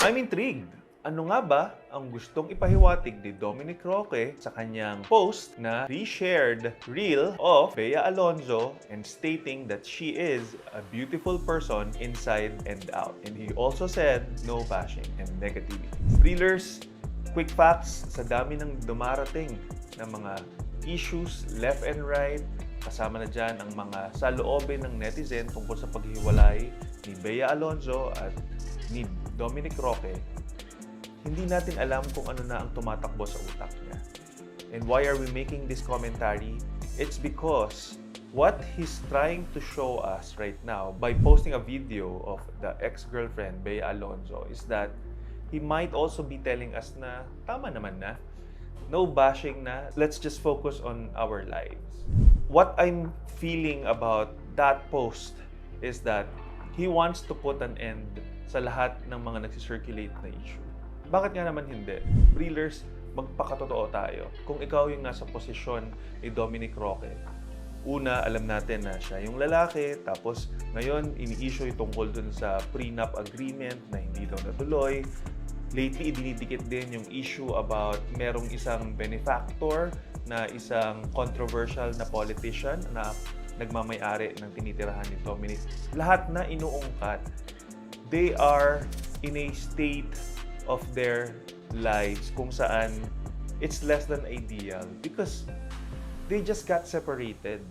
I'm intrigued. Ano nga ba ang gustong ipahiwatig ni Dominic Roque sa kanyang post na reshared reel of Bea Alonzo and stating that she is a beautiful person inside and out. And he also said no bashing and negativity. Reelers, quick facts sa dami ng dumarating na mga issues left and right. Kasama na dyan ang mga saloobin ng netizen tungkol sa paghiwalay ni Bea Alonzo at ni Dominic Roque. Hindi natin alam kung ano na ang tumatakbo sa utak niya. And why are we making this commentary? It's because what he's trying to show us right now by posting a video of the ex-girlfriend, Bea Alonzo, is that he might also be telling us na tama naman na, no bashing na, let's just focus on our lives. What I'm feeling about that post is that he wants to put an end sa lahat ng mga nagsisirculate na issue. Bakit nga naman hindi? Reelers, magpakatotoo tayo. Kung ikaw yung nasa posisyon ni Dominic Roque, una, alam natin na siya yung lalaki, tapos ngayon, ini-issue tungkol dun sa prenup agreement na hindi daw natuloy. Lately, dinidikit din yung issue about merong isang benefactor na isang controversial na politician na nagmamay-ari ng tinitirahan ni Dominic. Lahat na inuungkat, they are in a state of their lives kung saan it's less than ideal because they just got separated.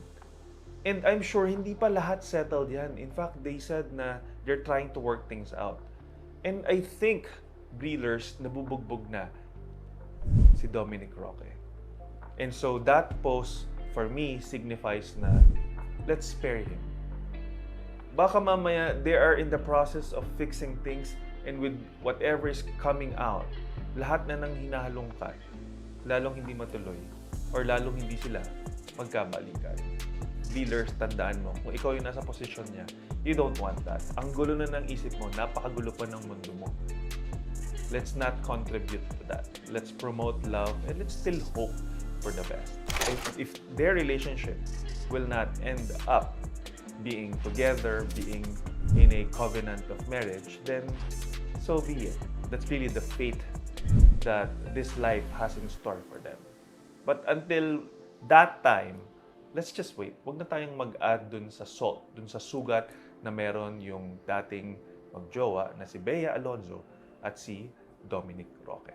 And I'm sure hindi pa lahat settled yan. In fact, they said na they're trying to work things out. And I think, Breelers, nabubugbog na si Dominic Roque. And so that post, for me, signifies na let's spare him. Baka mamaya, they are in the process of fixing things and with whatever is coming out, lahat na nang hinahalungkat, lalong hindi matuloy, or lalong hindi sila magkabalikan. Dealers, tandaan mo, kung ikaw yung nasa posisyon niya, you don't want that. Ang gulo na ng isip mo, napakagulo pa ng mundo mo. Let's not contribute to that. Let's promote love and let's still hope for the best. If their relationship will not end up being together, being in a covenant of marriage, then so be it. That's really the fate that this life has in store for them. But until that time, let's just wait. Huwag na tayong mag-add dun sa salt, dun sa sugat na meron yung dating magjowa na si Bea Alonzo at si Dominic Roque.